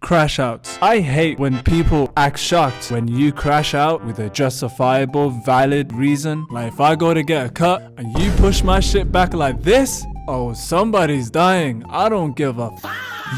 crashouts. I hate when people act shocked when you crash out with a justifiable, valid reason. Like if I go to get a cut and you push my shit back like this, oh, somebody's dying. I don't give a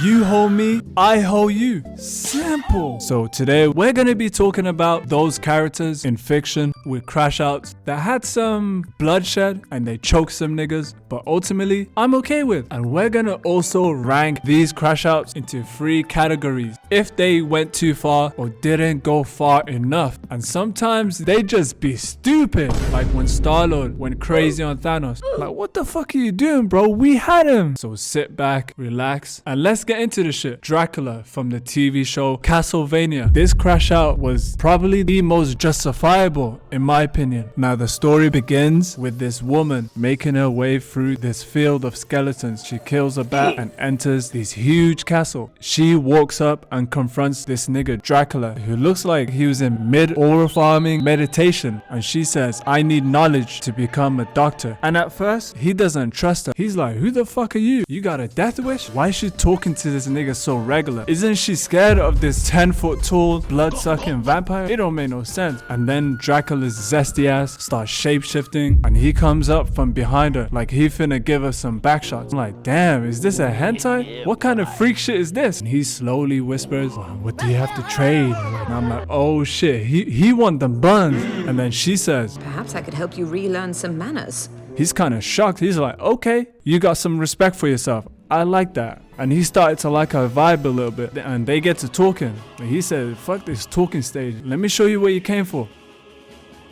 You hold me, I hold you. Simple. So today we're gonna be talking about those characters in fiction with crashouts that had some bloodshed and they choked some niggas, but ultimately I'm okay with. And we're gonna also rank these crashouts into 3 categories if they went too far or didn't go far enough. And sometimes they just be stupid, like when Star-Lord went crazy on Thanos. Like, what the fuck are you doing, bro? We had him. So sit back, relax, and let's get into the shit. Dracula from the TV show Castlevania. This crash out was probably the most justifiable in my opinion. Now the story begins with this woman making her way through this field of skeletons. She kills a bat and enters this huge castle. She walks up and confronts this nigga Dracula, who looks like he was in mid-aura farming meditation, and she says, I need knowledge to become a doctor. And at first he doesn't trust her. He's like, who the fuck are you? You got a death wish? Why is she talking to this nigga so regular? Isn't she scared of this 10-foot tall blood-sucking vampire? It don't make no sense. And then Dracula's zesty ass starts shape-shifting and he comes up from behind her like he finna give her some back shots. I'm like, damn, is this a hentai? What kind of freak shit is this? And he slowly whispers, what do you have to trade? And I'm like, oh shit, he want them buns. And then she says, perhaps I could help you relearn some manners. He's kind of shocked. He's like, okay, you got some respect for yourself. I like that. And he started to like her vibe a little bit. And they get to talking. And he said, fuck this talking stage. Let me show you what you came for.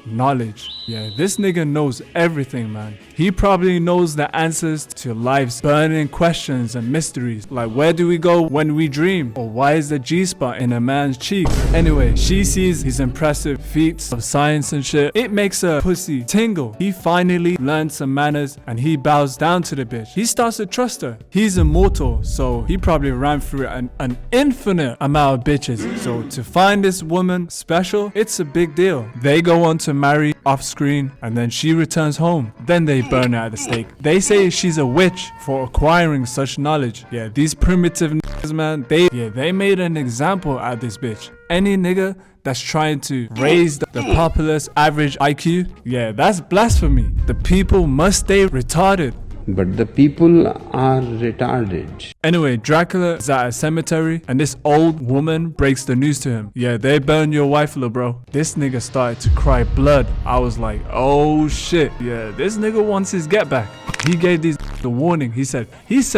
Knowledge. Yeah, this nigga knows everything, man. He probably knows the answers to life's burning questions and mysteries. Like, where do we go when we dream? Or why is the G-spot in a man's cheek? Anyway, she sees his impressive feats of science and shit. It makes her pussy tingle. He finally learns some manners and he bows down to the bitch. He starts to trust her. He's immortal, so he probably ran through an infinite amount of bitches. So to find this woman special, it's a big deal. They go on to marry off screen and then she returns home. Then they burn her at the stake. They say she's a witch for acquiring such knowledge. Yeah, these primitive niggas, man, they made an example out of this bitch. Any nigga that's trying to raise the populace average IQ, yeah, that's blasphemy. The people must stay retarded. But the people are retarded. Anyway, Dracula is at a cemetery and this old woman breaks the news to him. Yeah, they burned your wife, little bro. This nigga started to cry blood. I was like, oh shit. Yeah, this nigga wants his get back. He gave these the warning. He said,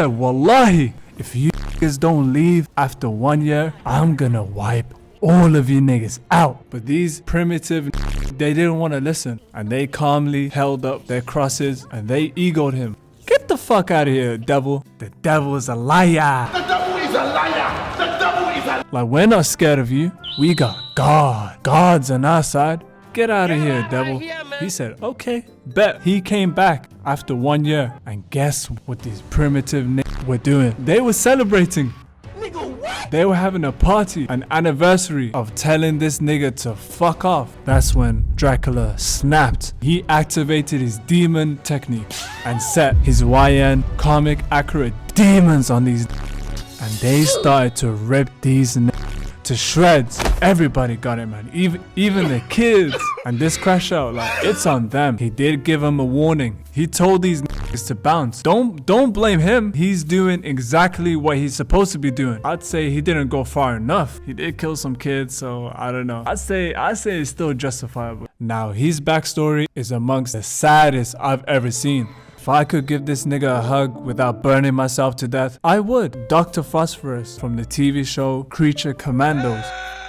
wallahi, if you niggas don't leave after 1 year, I'm gonna wipe all of you niggas out. But these primitive they didn't want to listen. And they calmly held up their crosses and they egoed him. Get the fuck out of here, devil. The devil is a liar. The devil is a liar. The devil is a... Like, we're not scared of you. We got God. God's on our side. Get out of here, devil. He said, okay, bet. He came back after 1 year. And guess what these primitive niggas were doing? They were celebrating. They were having a party, an anniversary of telling this nigga to fuck off. That's when Dracula snapped. He activated his demon technique and set his YN comic accurate demons on these and they started to rip these to shreds. Everybody got it, man. Even the kids. And this crash out, like, it's on them. He did give them a warning. He told these niggas to bounce. Don't blame him. He's doing exactly what he's supposed to be doing. I'd say he didn't go far enough. He did kill some kids, so I don't know. I'd say it's still justifiable. Now, his backstory is amongst the saddest I've ever seen. If I could give this nigga a hug without burning myself to death, I would. Dr. Phosphorus from the TV show Creature Commandos,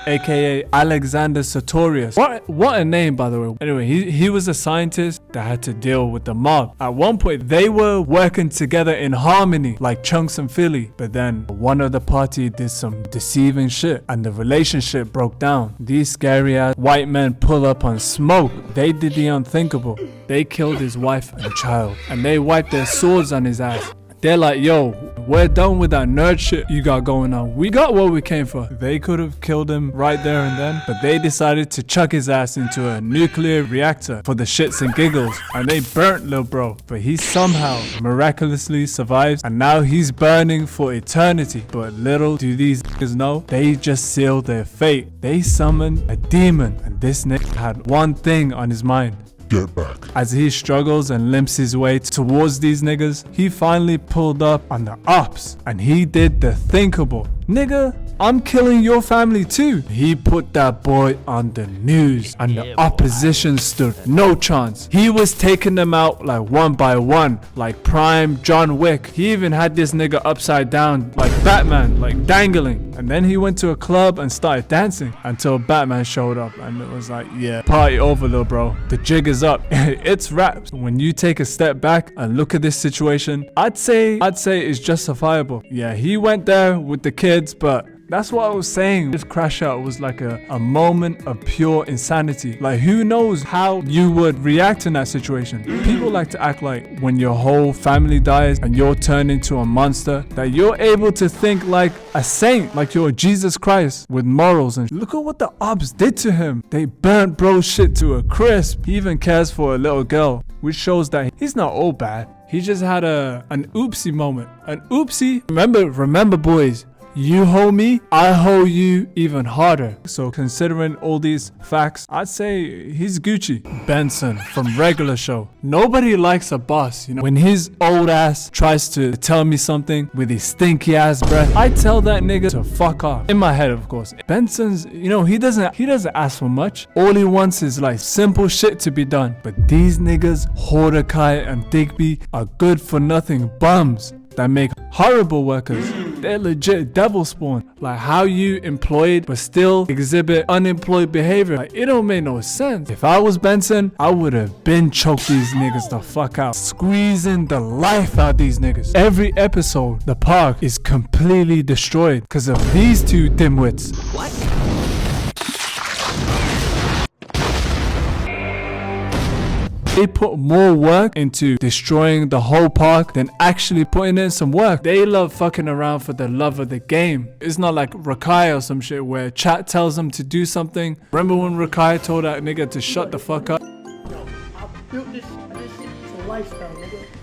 aka Alexander Sartorius. What a name, by the way. Anyway, he was a scientist that had to deal with the mob. At one point, they were working together in harmony, like Chunks and Philly. But then one of the party did some deceiving shit, and the relationship broke down. These scary ass white men pull up on smoke. They did the unthinkable. They killed his wife and child, and they wiped their swords on his ass. They're like, yo, we're done with that nerd shit you got going on. We got what we came for. They could have killed him right there and then, but they decided to chuck his ass into a nuclear reactor for the shits and giggles. And they burnt Lil Bro, but he somehow miraculously survives, and now he's burning for eternity. But little do these niggas know, they just sealed their fate. They summoned a demon, and this nigga had one thing on his mind. Get back. As he struggles and limps his way towards these niggas, he finally pulled up on the ops, and he did the thinkable. Nigga, I'm killing your family too. He put that boy on the news, and the opposition stood no chance. He was taking them out like one by one, like prime John Wick. He even had this nigga upside down like Batman, like dangling. And then he went to a club and started dancing until Batman showed up, and it was like, yeah, party over, little bro. The jig is up. It's raps. When you take a step back and look at this situation, I'd say it's justifiable. Yeah, he went there with the kids, but that's what I was saying. This crash out was like a moment of pure insanity. Like, who knows how you would react in that situation? People like to act like when your whole family dies and you're turned into a monster, that you're able to think like a saint, like you're Jesus Christ with morals. And look at what the ops did to him. They burnt bro's shit to a crisp. He even cares for a little girl, which shows that he's not all bad. He just had an oopsie moment. An oopsie. Remember boys, you hold me, I hold you even harder. So considering all these facts, I'd say he's Gucci. Benson from Regular Show. Nobody likes a boss, you know. When his old ass tries to tell me something with his stinky ass breath, I tell that nigga to fuck off. In my head, of course. Benson's, you know, he doesn't ask for much. All he wants is like simple shit to be done. But these niggas, Mordecai and Digby, are good for nothing bums that make horrible workers. They're legit devil spawn. Like, how you employed but still exhibit unemployed behavior. Like, it don't make no sense. If I was Benson, I would have been choked these niggas the fuck out. Squeezing the life out these niggas. Every episode, the park is completely destroyed because of these two dimwits. What? They put more work into destroying the whole park than actually putting in some work. They love fucking around for the love of the game. It's not like Rakai or some shit where chat tells them to do something. Remember when Rakai told that nigga to shut the fuck up?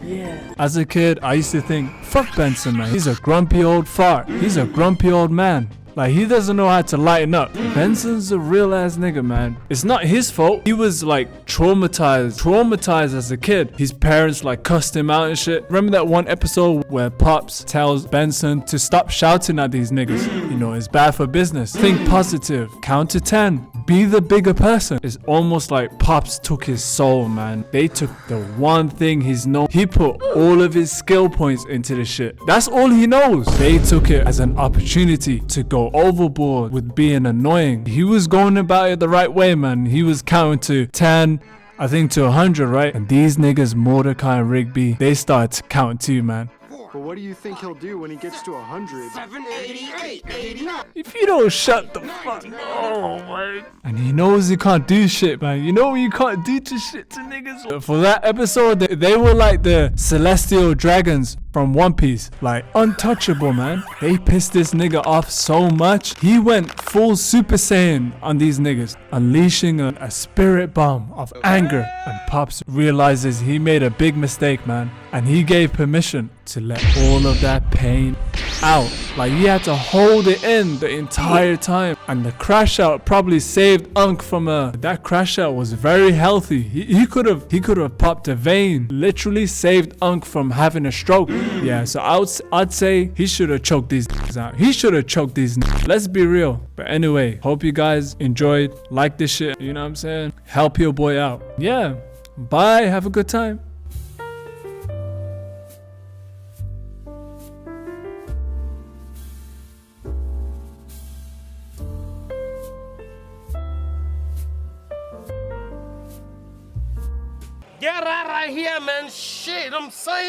Yeah. As a kid, I used to think, fuck Benson, man. He's a grumpy old fart. He's a grumpy old man. Like, he doesn't know how to lighten up. Benson's a real ass nigga, man. It's not his fault. He was like traumatized as a kid. His parents like cussed him out and shit. Remember that one episode where Pops tells Benson to stop shouting at these niggas? You know, it's bad for business. Think positive. Count to 10. Be the bigger person. It's almost like Pops took his soul, man. They took the one thing he's known. He put all of his skill points into the shit. That's all he knows. They took it as an opportunity to go overboard with being annoying. He was going about it the right way, man. He was counting to 10, I think to 100, right? And these niggas, Mordecai and Rigby, they started to count too, man. But what do you think he'll do when he gets to 100? 788, 89. If you don't shut the fuck up, man. And he knows he can't do shit, man. You know you can't do to shit to niggas. For that episode, they were like the celestial dragons from One Piece. Like, untouchable, man. They pissed this nigga off so much. He went full Super Saiyan on these niggas, unleashing a spirit bomb of anger. And Pops realizes he made a big mistake, man. And he gave permission to let all of that pain out. Like, he had to hold it in the entire time. And the crash out probably saved Unk from that crash out was very healthy. He could have popped a vein. Literally saved Unk from having a stroke. Yeah, so I'd say he should have choked these niggas out. He should have choked these niggas. Let's be real. But anyway, hope you guys enjoyed. Like this shit, you know what I'm saying? Help your boy out. Yeah. Bye. Have a good time. Get out of here, man. Shit, I'm saying.